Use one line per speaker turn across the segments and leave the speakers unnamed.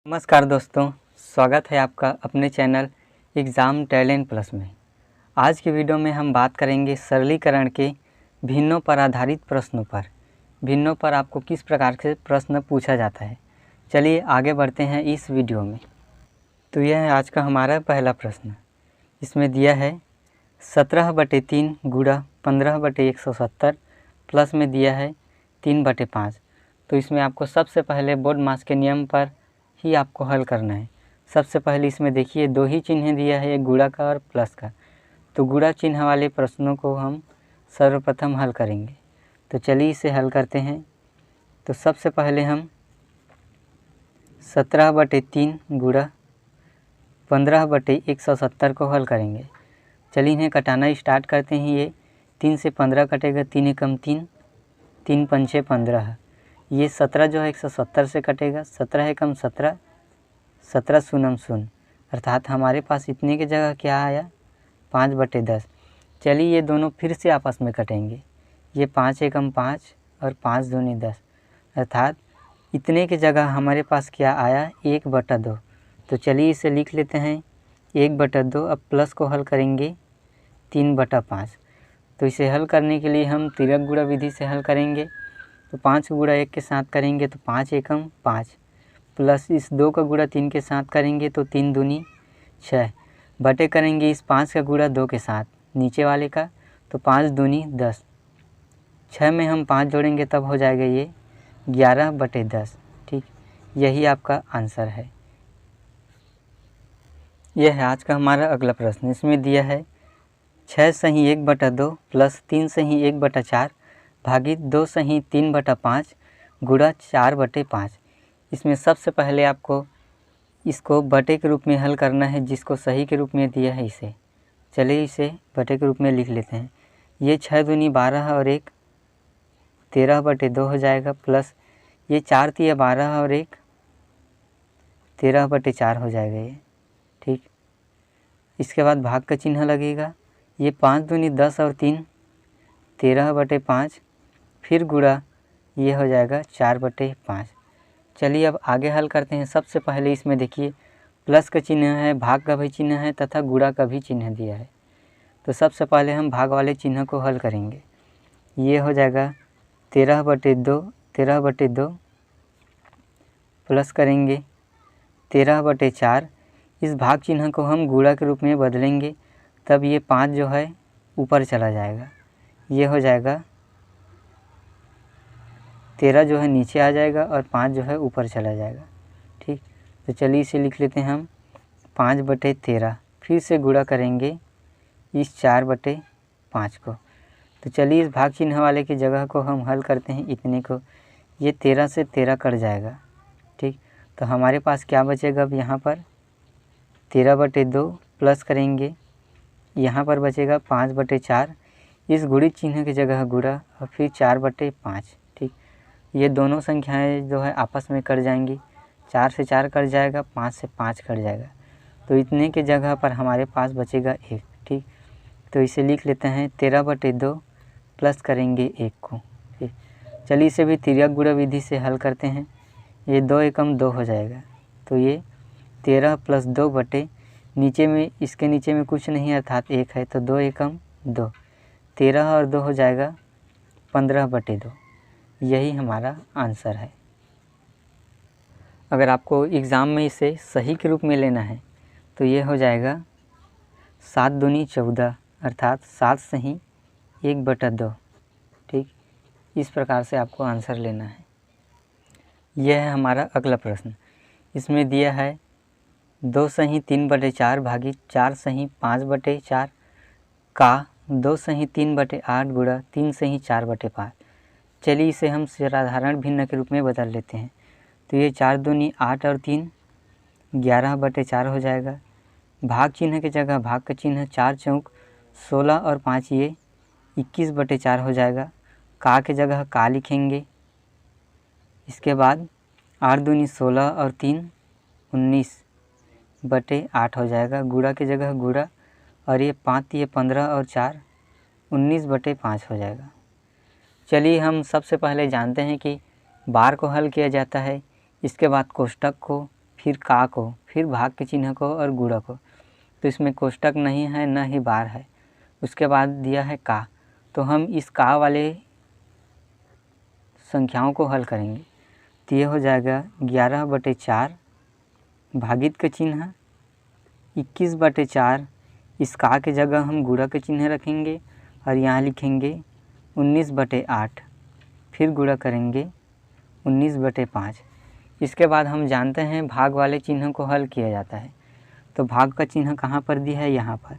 नमस्कार दोस्तों, स्वागत है आपका अपने चैनल एग्ज़ाम टैलेंट प्लस में। आज की वीडियो में हम बात करेंगे सरलीकरण के भिन्नों पर आधारित प्रश्नों पर। भिन्नों पर आपको किस प्रकार से प्रश्न पूछा जाता है। चलिए आगे बढ़ते हैं इस वीडियो में। तो यह है आज का हमारा पहला प्रश्न। इसमें दिया है 17/3 गुणा 15/170 प्लस में दिया है 3/5। तो इसमें आपको सबसे पहले बोर्ड मास के नियम पर ही आपको हल करना है। सबसे पहले इसमें देखिए दो ही चिन्ह दिया है, एक गुणा का और प्लस का। तो गुणा चिन्ह वाले प्रश्नों को हम सर्वप्रथम हल करेंगे। तो चलिए इसे हल करते हैं। तो सबसे पहले हम 17/3 गुणा 15/170 को हल करेंगे। चलिए इन्हें कटाना स्टार्ट करते हैं। ये 3 से 15 कटेगा, 3 एकम 3, 3 पंचे 15। ये 17 जो है 170 से कटेगा, 17 एकम 17, 17 शून्यम शून्य, अर्थात हमारे पास इतने की जगह क्या आया 5/10। चलिए ये दोनों फिर से आपस में कटेंगे। ये 5 एकम 5 और 5 दूनी 10, अर्थात इतने की जगह हमारे पास क्या आया 1/2। तो चलिए इसे लिख लेते हैं 1/2। अब प्लस को हल करेंगे 3/5। तो इसे हल करने के लिए हम तिर्यक गुणा विधि से हल करेंगे। तो 5 का गुणा 1 के साथ करेंगे तो 5 एकम 5, प्लस इस 2 का गुणा 3 के साथ करेंगे तो 3 दूनी 6, बटे करेंगे इस 5 का गुणा 2 के साथ नीचे वाले का, तो 5 दूनी 10। 6 में हम 5 जोड़ेंगे तब हो जाएगा ये 11/10। ठीक, यही आपका आंसर है। यह है आज का हमारा अगला प्रश्न। इसमें दिया है 6 सही 1/2 प्लस 3 सही 1/4 भागित 2 सही 3/5 गुणा 4/5। इसमें सबसे पहले आपको इसको बटे के रूप में हल करना है, जिसको सही के रूप में दिया है इसे। चलिए इसे बटे के रूप में लिख लेते हैं। ये 6 दूनी 12 और 1 13/2 हो जाएगा, प्लस ये 4 तिया 12 और 1 13/4 हो जाएगा ये। ठीक, इसके बाद भाग का चिन्ह लगेगा। ये 5 दूनी 10 और 3 13/5, फिर गुणा ये हो जाएगा 4/5। चलिए अब आगे हल करते हैं। सबसे पहले इसमें देखिए प्लस का चिन्ह है, भाग का भी चिन्ह है तथा गुणा का भी चिन्ह दिया है। तो सबसे पहले हम भाग वाले चिन्ह को हल करेंगे। ये हो जाएगा 13/2 प्लस करेंगे 13/4। इस भाग चिन्ह को हम गुणा के रूप में बदलेंगे, तब ये 5 जो है ऊपर चला जाएगा। ये हो जाएगा 13 जो है नीचे आ जाएगा और 5 जो है ऊपर चला जाएगा। ठीक, तो चलिए इसे लिख लेते हैं हम 5/13। फिर से गुणा करेंगे इस 4/5 को। तो चलिए इस भाग चिन्ह वाले की जगह को हम हल करते हैं इतने को। ये 13 से 13 कट जाएगा। ठीक, तो हमारे पास क्या बचेगा अब यहाँ पर 13/2 प्लस करेंगे, यहाँ पर बचेगा 5/4। इस गुणित चिन्ह की जगह गुणा और फिर 4/5। ठीक, ये दोनों संख्याएं जो है आपस में कट जाएंगी। 4 से 4 कट जाएगा, 5 से 5 कट जाएगा। तो इतने की जगह पर हमारे पास बचेगा 1। ठीक, तो इसे लिख लेते हैं 13/2 प्लस करेंगे 1 को। ठीक, चलिए इसे भी तिर्यक गुणा विधि से हल करते हैं। ये 2 एकम 2 हो जाएगा। तो ये 13 + 2 बटे नीचे में, इसके नीचे में कुछ नहीं अर्थात 1 है, तो 2 एकम 2, 13 और 2 हो जाएगा 15/2। यही हमारा आंसर है। अगर आपको एग्ज़ाम में इसे सही के रूप में लेना है तो ये हो जाएगा 7 दूनी 14, अर्थात 7 सही 1/2। ठीक, इस प्रकार से आपको आंसर लेना है। यह है हमारा अगला प्रश्न। इसमें दिया है 2 सही 3/4 भागित 4 सही 5/4 का 2 सही 3/8 गुणा 3 सही 4/5। चलिए इसे हम साधारण भिन्न के रूप में बदल लेते हैं। तो ये 4 दूनी 8 और 3 11/4 हो जाएगा। भाग चिन्ह की जगह भाग का चिन्ह, 4 चौक 16 और 5 ये 21/4 हो जाएगा। का की जगह का लिखेंगे। इसके बाद 8 दूनी 16 और 3 19/8 हो जाएगा। गुणा की जगह गुणा, और ये 5 ये 15 और 4 19/5 हो जाएगा। चलिए हम सबसे पहले जानते हैं कि बार को हल किया जाता है, इसके बाद कोष्टक को, फिर का को, फिर भाग के चिन्ह को और गुणा को। तो इसमें कोष्टक नहीं है, न ही बार है। उसके बाद दिया है का, तो हम इस का वाले संख्याओं को हल करेंगे। तो ये हो जाएगा 11/4 भागित के चिन्ह 21/4, इस का के जगह हम गुणा के चिन्ह रखेंगे और यहाँ लिखेंगे 19/8, फिर गुणा करेंगे 19/5। इसके बाद हम जानते हैं भाग वाले चिन्ह को हल किया जाता है। तो भाग का चिन्ह कहाँ पर दिया है, यहाँ पर।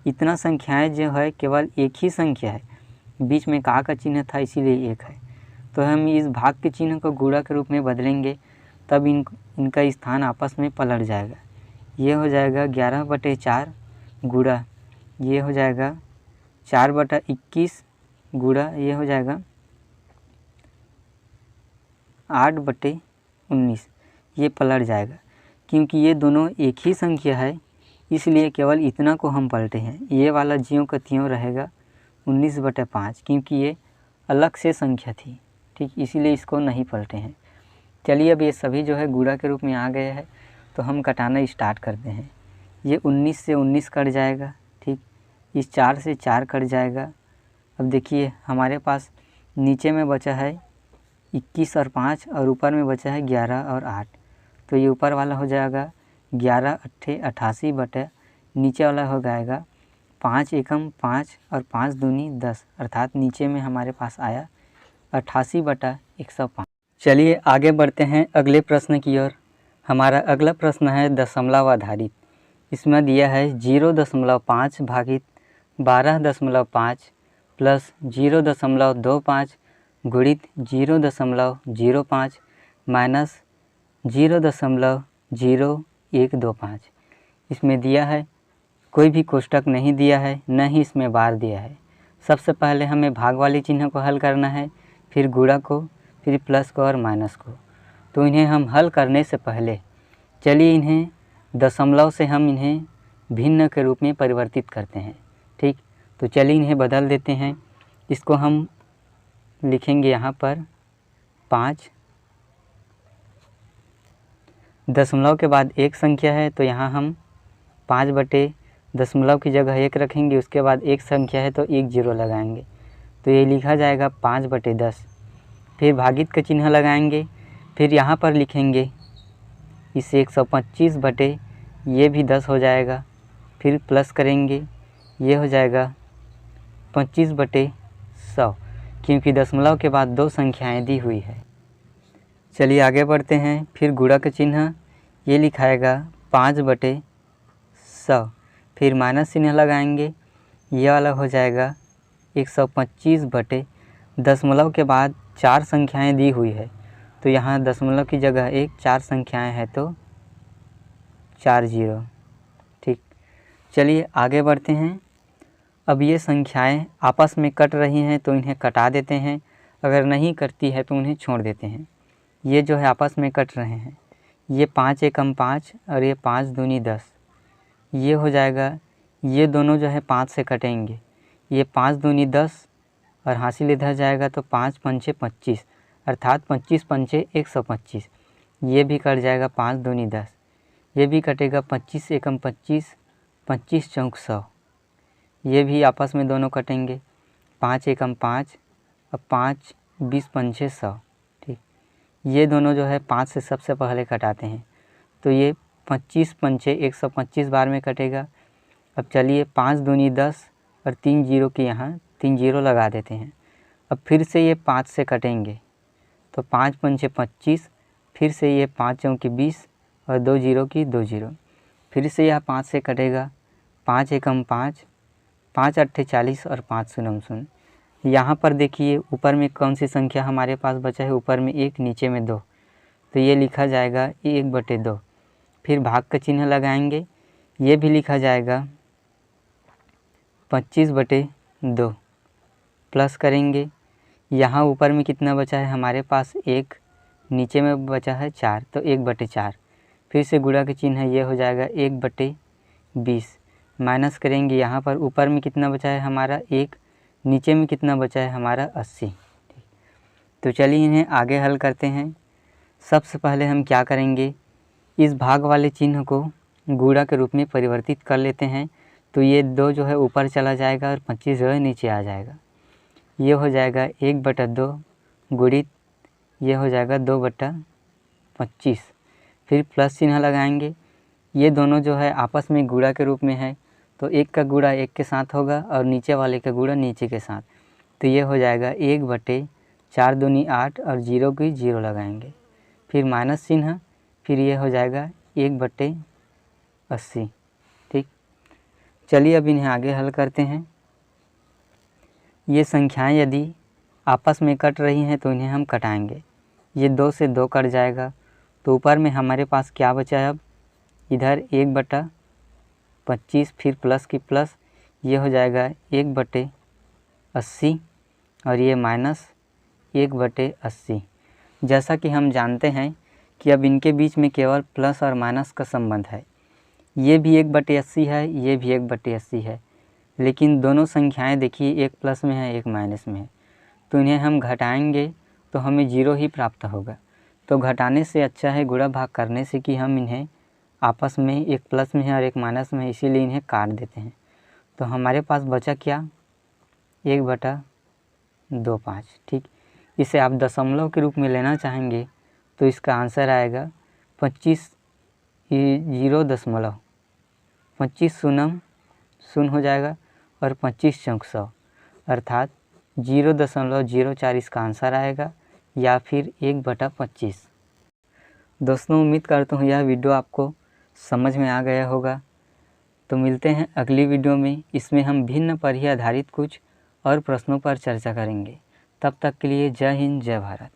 इतना संख्याएं जो है केवल एक ही संख्या है, बीच में का चिन्ह था इसीलिए एक है। तो हम इस भाग के चिन्ह को गुणा के रूप में बदलेंगे, तब इनका स्थान आपस में पलट जाएगा। ये हो जाएगा 11/4 गुणा, ये हो जाएगा 4/21 गुणा, ये हो जाएगा 8/19। ये पलट जाएगा क्योंकि ये दोनों एक ही संख्या है, इसलिए केवल इतना को हम पलटे हैं। ये वाला ज्यों का त्यों रहेगा 19/5, क्योंकि ये अलग से संख्या थी, ठीक, इसीलिए इसको नहीं पलटे हैं। चलिए अब ये सभी जो है गुणा के रूप में आ गए हैं, तो हम कटाना स्टार्ट करते हैं। ये 19 से 19 कट जाएगा, ठीक, इस 4 से 4 कट जाएगा। अब देखिए हमारे पास नीचे में बचा है 21 और 5 और ऊपर में बचा है 11 और 8। तो ये ऊपर वाला हो जाएगा 11 × 8 = 88 बटे, नीचे वाला हो जाएगा 5 एकम 5 और 5 दूनी 10, अर्थात नीचे में हमारे पास आया 88/105। चलिए आगे बढ़ते हैं अगले प्रश्न की ओर। हमारा अगला प्रश्न है दशमलव आधारित। इसमें दिया है 0.5 भागित 12.5 प्लस 0.25 गुणित 0.05 माइनस 0.0125। इसमें दिया है, कोई भी कोष्टक नहीं दिया है, न ही इसमें बार दिया है। सबसे पहले हमें भाग वाले चिन्ह को हल करना है, फिर गुणा को, फिर प्लस को और माइनस को। तो इन्हें हम हल करने से पहले चलिए इन्हें दशमलव से हम इन्हें भिन्न के रूप में परिवर्तित करते हैं, ठीक। तो चलिए इन्हें बदल देते हैं। इसको हम लिखेंगे यहाँ पर 5, दशमलव के बाद एक संख्या है, तो यहाँ हम 5 बटे दशमलव की जगह 1 रखेंगे, उसके बाद एक संख्या है तो 1 0 लगाएंगे, तो ये लिखा जाएगा 5/10। फिर भागित का चिन्ह लगाएंगे, फिर यहाँ पर लिखेंगे इसे 125 बटे, ये भी 10 हो जाएगा, फिर प्लस करेंगे, ये हो जाएगा 25/100, क्योंकि दशमलव के बाद 2 संख्याएं दी हुई है। चलिए आगे बढ़ते हैं। फिर गुणा का चिन्ह, ये लिखाएगा 5/100, फिर माइनस चिन्ह लगाएंगे, ये वाला हो जाएगा 125 बटे, दशमलव के बाद 4 संख्याएं दी हुई है, तो यहाँ दशमलव की जगह 1, 4 संख्याएं हैं तो 4 0, ठीक। चलिए आगे बढ़ते हैं। अब ये संख्याएं आपस में कट रही हैं तो इन्हें कटा देते हैं, अगर नहीं कटती है तो उन्हें छोड़ देते हैं। ये जो है आपस में कट रहे हैं, ये 5 एकम 5 और ये 5 दूनी 10, ये हो जाएगा, ये दोनों जो है 5 से कटेंगे, ये 5 दूनी 10 और हासिल इधर जाएगा तो 5 पंचे 25, अर्थात 25 पंचे 125। ये भी कट जाएगा 5 दूनी 10, ये भी कटेगा 25 एकम 25, 25 चौक 100, ये भी आपस में दोनों कटेंगे, 5 एकम 5 और 5 20 पंचे 100, ठीक। ये दोनों जो है 5 से सबसे पहले कटाते हैं, तो ये 25 पंचे 125 बार में कटेगा। अब चलिए 5 दूनी 10 और 3 0 के यहाँ 3 0 लगा देते हैं। अब फिर से ये 5 से कटेंगे, तो 5 पंचे 25, फिर से ये 5 चौकी 20 और 2 0 की 2 0, फिर से यह 5 से कटेगा, 5 एकम 5, 5 अट्ठे 40 और 5 शून्य 0। यहाँ पर देखिए ऊपर में कौन सी संख्या हमारे पास बचा है, ऊपर में 1, नीचे में 2, तो ये लिखा जाएगा 1/2। फिर भाग का चिन्ह लगाएंगे, ये भी लिखा जाएगा 25/2, प्लस करेंगे, यहाँ ऊपर में कितना बचा है हमारे पास 1, नीचे में बचा है 4, तो 1/4। फिर से गुणा के चिन्ह है, ये हो जाएगा 1/20, माइनस करेंगे, यहाँ पर ऊपर में कितना बचा है हमारा 1, नीचे में कितना बचा है हमारा 80। तो चलिए इन्हें आगे हल करते हैं। सबसे पहले हम क्या करेंगे, इस भाग वाले चिन्ह को गुणा के रूप में परिवर्तित कर लेते हैं, तो ये 2 जो है ऊपर चला जाएगा और 25 जो है नीचे आ जाएगा। ये हो जाएगा 1/2 गुणित ये हो जाएगा 2/25। फिर प्लस चिन्ह लगाएंगे। ये दोनों जो है आपस में गुणा के रूप में है, तो 1 का गुणा 1 के साथ होगा और नीचे वाले का गुणा नीचे के साथ, तो ये हो जाएगा 1/4 दूनी 8 और 0 की 0 लगाएंगे। फिर माइनस चिन्ह, फिर ये हो जाएगा 1/80। ठीक, चलिए अब इन्हें आगे हल करते हैं। ये संख्याएं यदि आपस में कट रही हैं तो इन्हें हम कटाएंगे। ये 2 से 2 कट जाएगा, तो ऊपर में हमारे पास क्या बचा है अब, इधर 1/25 फिर प्लस की प्लस, ये हो जाएगा 1/80 और ये माइनस 1/80। जैसा कि हम जानते हैं कि अब इनके बीच में केवल प्लस और माइनस का संबंध है। ये भी 1/80 है, ये भी 1/80 है, लेकिन दोनों संख्याएं देखिए एक प्लस में है एक माइनस में है, तो इन्हें हम घटाएंगे तो हमें 0 ही प्राप्त होगा। तो घटाने से अच्छा है गुणा भाग करने से कि हम इन्हें आपस में एक प्लस में है और एक माइनस में है, इसीलिए इन्हें काट देते हैं। तो हमारे पास बचा क्या, 1/25। ठीक, इसे आप दशमलव के रूप में लेना चाहेंगे तो इसका आंसर आएगा 25 0.25 शून्य हो जाएगा और 25 चौक 100 अर्थात 0.04 इसका आंसर आएगा, या फिर 1/25। दोस्तों उम्मीद करता हूँ यह वीडियो आपको समझ में आ गया होगा। तो मिलते हैं अगली वीडियो में। इसमें हम भिन्न पर ही आधारित कुछ और प्रश्नों पर चर्चा करेंगे। तब तक के लिए जय हिंद, जय भारत।